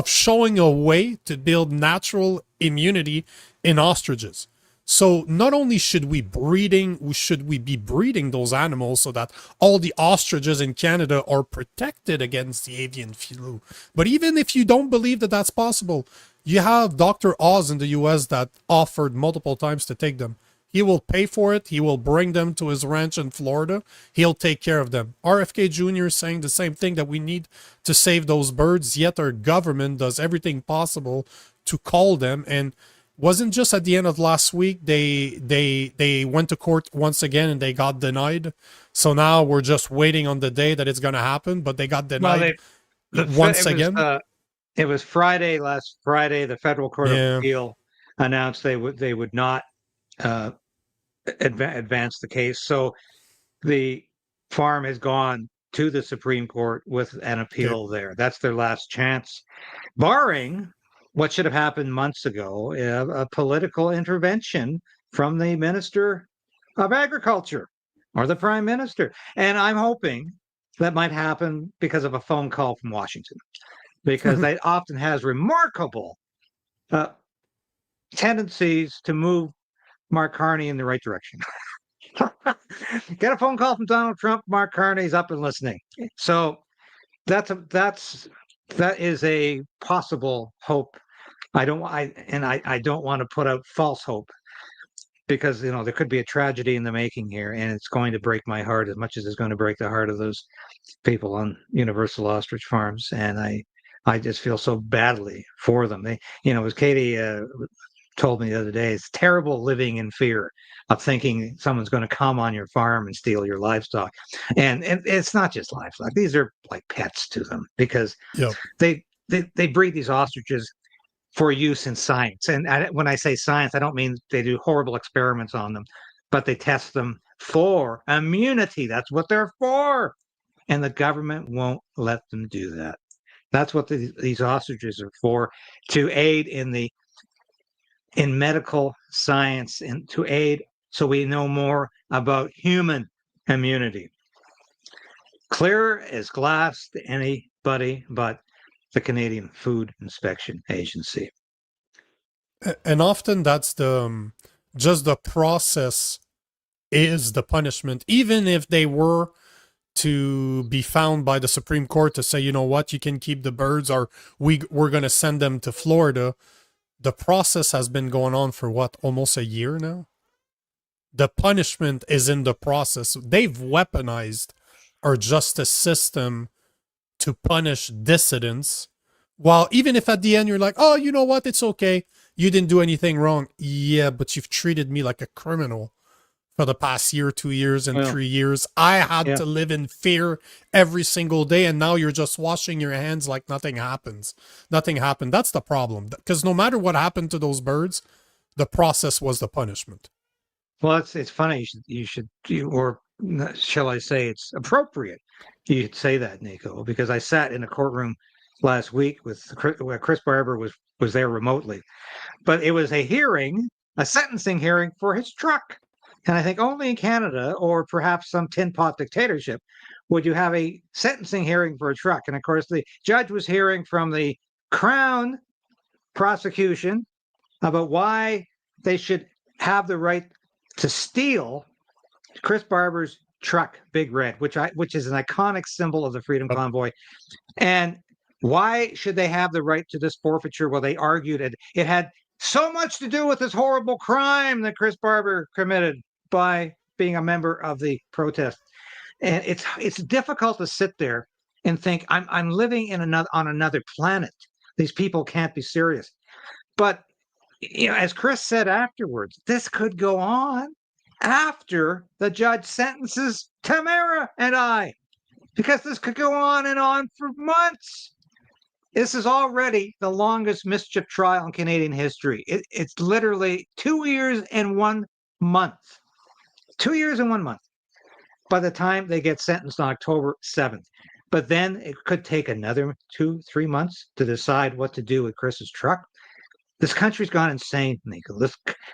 showing a way to build natural immunity in ostriches. So not only should we be breeding those animals so that all the ostriches in Canada are protected against the avian flu, but even if you don't believe that that's possible, you have Dr. Oz in the US that offered multiple times to take them. He will pay for it. He will bring them to his ranch in Florida. He'll take care of them. RFK Jr. is saying the same thing, that we need to save those birds, yet our government does everything possible to call them. And wasn't just at the end of last week, they went to court once again and they got denied. So now we're just waiting on the day that it's going to happen, but they got denied once again. It was last Friday, the Federal Court of Appeal announced they would not advance the case. So the farm has gone to the Supreme Court with an appeal there. That's their last chance, barring what should have happened months ago, a political intervention from the Minister of Agriculture or the Prime Minister. And I'm hoping that might happen because of a phone call from Washington, because they often has remarkable tendencies to move Mark Carney in the right direction. Get a phone call from Donald Trump, Mark Carney's up and listening. So that is a possible hope. I don't want to put out false hope, because there could be a tragedy in the making here, and it's going to break my heart as much as it's going to break the heart of those people on Universal Ostrich Farms. And I just feel so badly for them. They, as Katie told me the other day, it's terrible living in fear of thinking someone's going to come on your farm and steal your livestock. And it's not just livestock; these are like pets to them, because they breed these ostriches for use in science. And when I say science, I don't mean they do horrible experiments on them, but they test them for immunity. That's what they're for. And the government won't let them do that. That's what these ostriches are for, to aid in medical science and to aid so we know more about human immunity. Clear as glass to anybody but the Canadian Food Inspection Agency. And often that's just the process is the punishment. Even if they were to be found by the Supreme Court to say, you know what, you can keep the birds, or we're going to send them to Florida. The process has been going on for what, almost a year now? The punishment is in the process. They've weaponized our justice system to punish dissidents. While even if at the end you're like, oh, you know what, it's okay, you didn't do anything wrong. Yeah, but you've treated me like a criminal for the past year, 2 years, and 3 years. I had to live in fear every single day, and now you're just washing your hands like nothing happens. Nothing happened. That's the problem. Because no matter what happened to those birds, the process was the punishment. Well, it's funny. Or shall I say, it's appropriate you should say that, Nico, because I sat in a courtroom last week where Chris Barber was there remotely, but it was a sentencing hearing for his truck. And I think only in Canada, or perhaps some tin pot dictatorship, would you have a sentencing hearing for a truck. And of course, the judge was hearing from the Crown prosecution about why they should have the right to steal Chris Barber's truck, Big Red, which is an iconic symbol of the Freedom Convoy. And why should they have the right to this forfeiture? Well, they argued it had so much to do with this horrible crime that Chris Barber committed by being a member of the protest. And it's difficult to sit there and think I'm living on another planet. These people can't be serious. But as Chris said afterwards, this could go on after the judge sentences Tamara and I, because this could go on and on for months. This is already the longest mischief trial in Canadian history. It's literally 2 years and 1 month. 2 years and 1 month by the time they get sentenced on October 7th. But then it could take another 2-3 months to decide what to do with Chris's truck. This country's gone insane, Nico.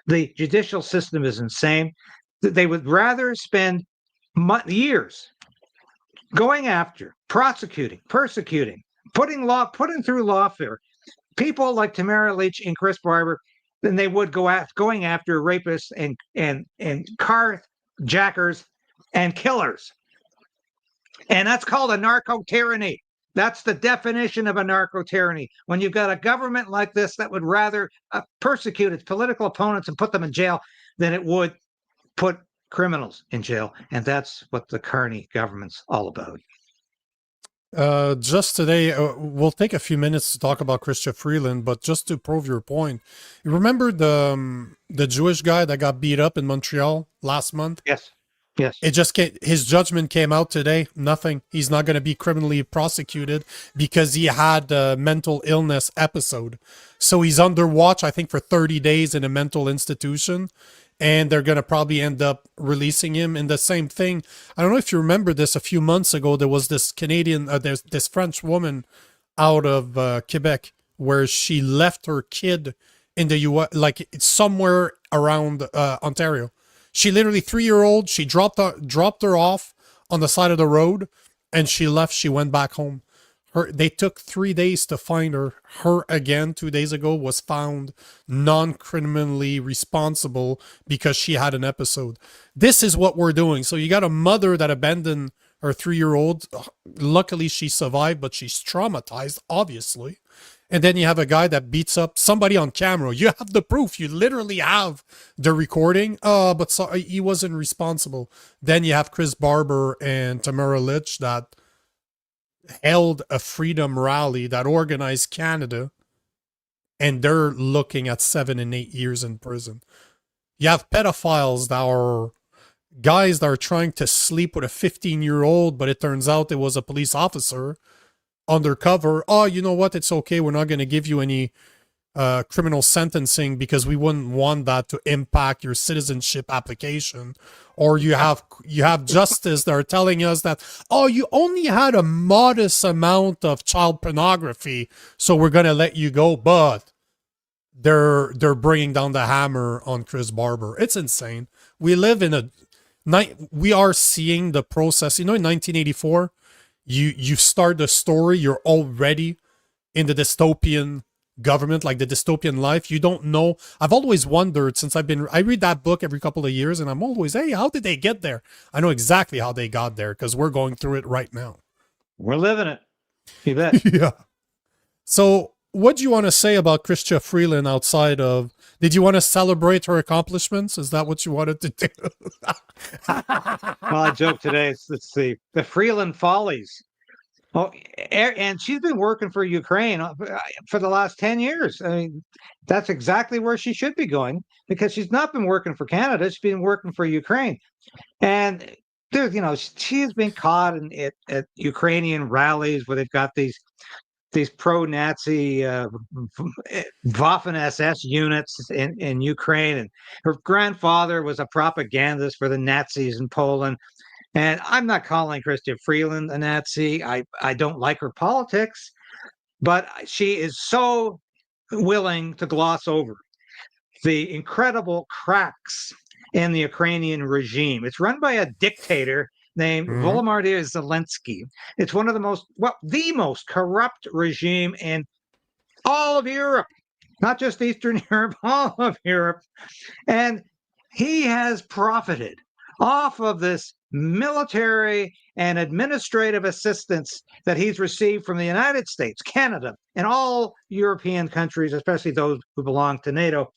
The judicial system is insane. They would rather spend years going after, prosecuting, persecuting, putting through lawfare people like Tamara Leach and Chris Barber than they would going after rapists and carjackers and killers. And that's called a narco-tyranny. That's the definition of a narco-tyranny. When you've got a government like this that would rather persecute its political opponents and put them in jail than it would put criminals in jail. And that's what the Carney government's all about. Just today, we'll take a few minutes to talk about Chrystia Freeland, but just to prove your point, you remember the Jewish guy that got beat up in Montreal last month? Yes. Yes. His judgment came out today. Nothing. He's not going to be criminally prosecuted because he had a mental illness episode. So he's under watch, I think, for 30 days in a mental institution. And they're going to probably end up releasing him. And the same thing, I don't know if you remember this, a few months ago, there was this there's this French woman out of Quebec where she left her kid in the U.S., like somewhere around Ontario. She literally, 3-year-old, she dropped her off on the side of the road and she left. She went back home. They took 3 days to find her. Her, again, 2 days ago, was found non-criminally responsible because she had an episode. This is what we're doing. So you got a mother that abandoned her 3-year-old. Luckily, she survived, but she's traumatized, obviously. And then you have a guy that beats up somebody on camera. You have the proof. You literally have the recording. But he wasn't responsible. Then you have Chris Barber and Tamara Leach that held a freedom rally that organized Canada, and they're looking at 7 and 8 years in prison. You have pedophiles that are guys that are trying to sleep with a 15-year-old, but it turns out it was a police officer undercover. Oh, you know what? It's okay. We're not going to give you any criminal sentencing because we wouldn't want that to impact your citizenship application. Or you have justice that are telling us that, oh, you only had a modest amount of child pornography, so we're gonna let you go. But they're bringing down the hammer on Chris Barber. It's insane. We live in we are seeing the process. You know, in 1984, you start the story, you're already in the dystopian government, like the dystopian life. You don't know. I've always wondered since I read that book every couple of years, and I'm always, hey, how did they get there? I know exactly how they got there because we're going through it right now. We're living it. You bet. Yeah. So what do you want to say about Chrystia Freeland outside of, did you want to celebrate her accomplishments? Is that what you wanted to do? Well, I joked today. It's the Freeland Follies. Oh, and she's been working for Ukraine for the last 10 years. I mean, that's exactly where she should be going because she's not been working for Canada. She's been working for Ukraine. And there's, she's been caught at Ukrainian rallies where they've got these pro-Nazi Waffen-SS units in Ukraine. And her grandfather was a propagandist for the Nazis in Poland. And I'm not calling Chrystia Freeland a Nazi. I don't like her politics, but she is so willing to gloss over the incredible cracks in the Ukrainian regime. It's run by a dictator named Volodymyr Zelensky. It's one of the most corrupt regime in all of Europe, not just Eastern Europe, all of Europe. And he has profited off of this military and administrative assistance that he's received from the United States, Canada, and all European countries, especially those who belong to NATO,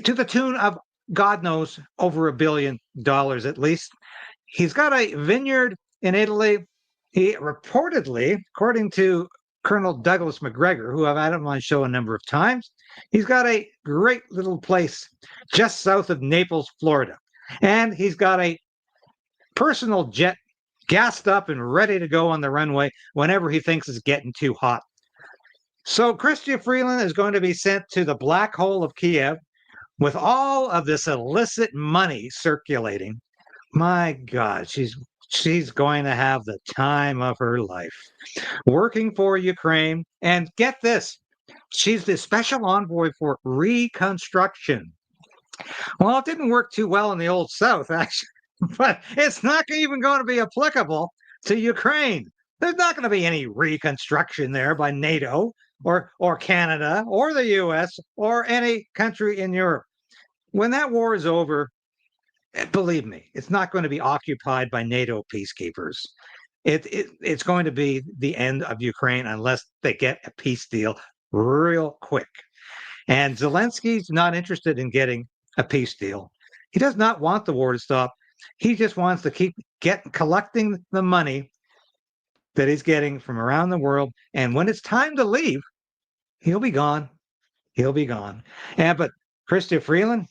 to the tune of, God knows, over $1 billion at least. He's got a vineyard in Italy. He reportedly, according to Colonel Douglas McGregor, who I've had on my show a number of times, he's got a great little place just south of Naples, Florida. And he's got a personal jet gassed up and ready to go on the runway whenever he thinks it's getting too hot. So Chrystia Freeland is going to be sent to the black hole of Kiev with all of this illicit money circulating. My God, she's going to have the time of her life working for Ukraine. And get this, she's the special envoy for reconstruction. Well, it didn't work too well in the old South, actually, but it's not even going to be applicable to Ukraine. There's not going to be any reconstruction there by NATO or Canada or the US or any country in Europe. When that war is over, believe me, it's not going to be occupied by NATO peacekeepers. It's going to be the end of Ukraine unless they get a peace deal real quick. And Zelensky's not interested in getting a peace deal. He does not want the war to stop. He just wants to keep collecting the money that he's getting from around the world. And when it's time to leave, he'll be gone. He'll be gone. But Chrystia Freeland,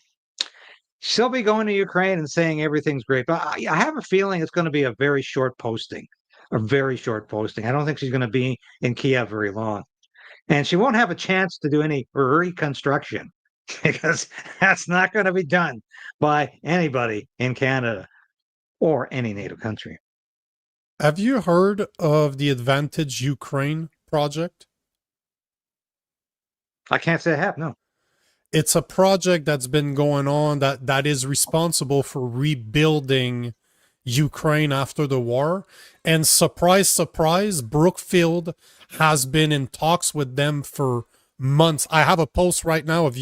she'll be going to Ukraine and saying everything's great. But I have a feeling it's going to be a very short posting. I don't think she's going to be in Kiev very long. And she won't have a chance to do any reconstruction because that's not going to be done by anybody in Canada or any NATO country. Have you heard of the Advantage Ukraine project? I can't say I have, no. It's a project that's been going on that is responsible for rebuilding Ukraine after the war. And surprise, surprise, Brookfield has been in talks with them for months. I have a post right now of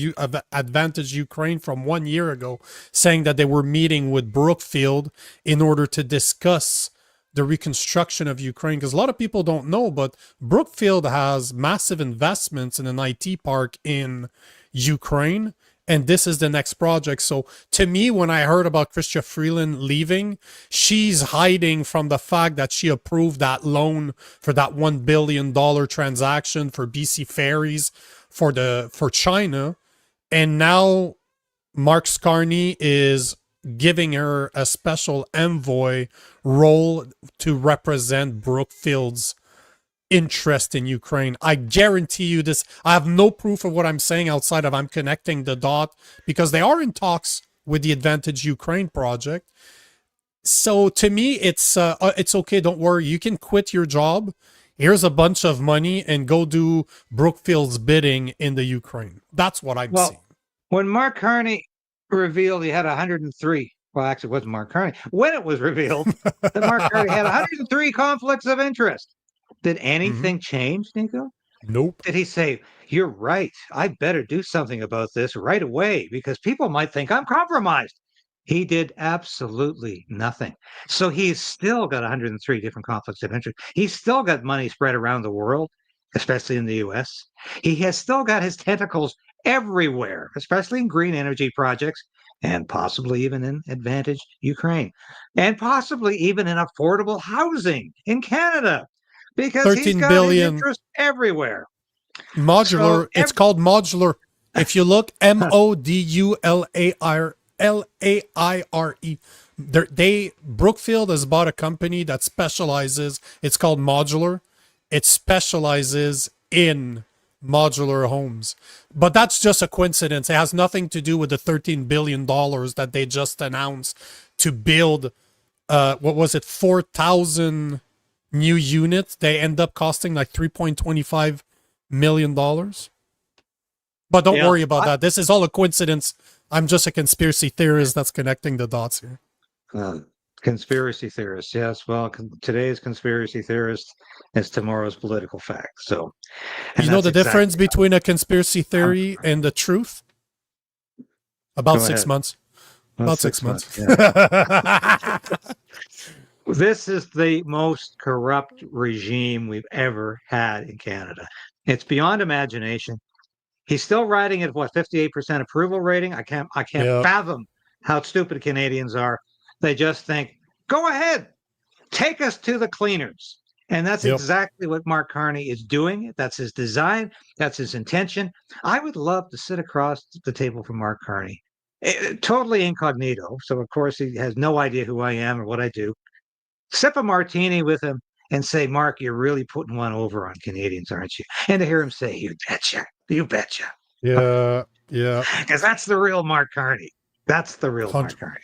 Advantage Ukraine from 1 year ago saying that they were meeting with Brookfield in order to discuss the reconstruction of Ukraine, because a lot of people don't know, but Brookfield has massive investments in an IT park in Ukraine, and this is the next project. So to me, when I heard about Chrystia Freeland leaving, she's hiding from the fact that she approved that loan for that $1 billion transaction for BC Ferries for China, and now Mark Scarney is giving her a special envoy role to represent Brookfield's interest in Ukraine. I guarantee you this. I have no proof of what I'm saying outside of I'm connecting the dot because they are in talks with the Advantage Ukraine project. So to me, it's okay. Don't worry. You can quit your job. Here's a bunch of money and go do Brookfield's bidding in the Ukraine. That's what I'm seeing. When Mark Carney revealed he had 103, well, actually, it wasn't Mark Carney. When it was revealed that Mark Carney had 103 conflicts of interest, did anything change, Nico? Nope. Did he say, you're right, I better do something about this right away because people might think I'm compromised? He did absolutely nothing. So he's still got 103 different conflicts of interest. He's still got money spread around the world, especially in the US. He has still got his tentacles everywhere, especially in green energy projects and possibly even in Advantage Ukraine and possibly even in affordable housing in Canada because he's got his interest everywhere. Modular. It's called modular. If you look, MODULAIRE. Brookfield has bought a company that specializes. It's called Modular. It specializes in modular homes, but that's just a coincidence. It has nothing to do with the $13 billion that they just announced to build. What was it? 4,000 new units. They end up costing like $3.25 million. But don't worry about that. This is all a coincidence. I'm just a conspiracy theorist that's connecting the dots here. Conspiracy theorist, yes. Well, today's conspiracy theorist is tomorrow's political fact. So, you know the difference between a conspiracy theory and the truth? About 6 months. About 6 months. Yeah. This is the most corrupt regime we've ever had in Canada. It's beyond imagination. He's still riding at what, 58% approval rating? I can't fathom how stupid Canadians are. They just think, go ahead, take us to the cleaners. And that's exactly what Mark Carney is doing. That's his design. That's his intention. I would love to sit across the table from Mark Carney, totally incognito. So, of course, he has no idea who I am or what I do. Sip a martini with him and say, Mark, you're really putting one over on Canadians, aren't you? And to hear him say, you betcha, you betcha. Yeah, yeah. Because that's the real Mark Carney. That's the real Mark Carney.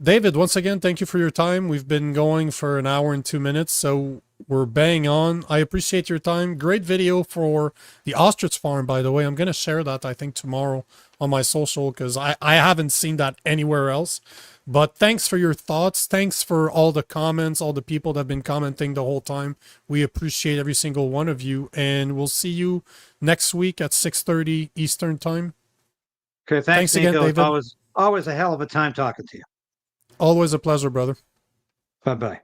David, once again, thank you for your time. We've been going for an hour and 2 minutes, so we're bang on. I appreciate your time. Great video for the ostrich farm, by the way. I'm going to share that, I think, tomorrow on my social because I haven't seen that anywhere else. But thanks for your thoughts. Thanks for all the comments, all the people that have been commenting the whole time. We appreciate every single one of you, and we'll see you next week at 6:30 Eastern time. Okay, thanks again, Nico. David. Always a hell of a time talking to you. Always a pleasure, brother. Bye-bye.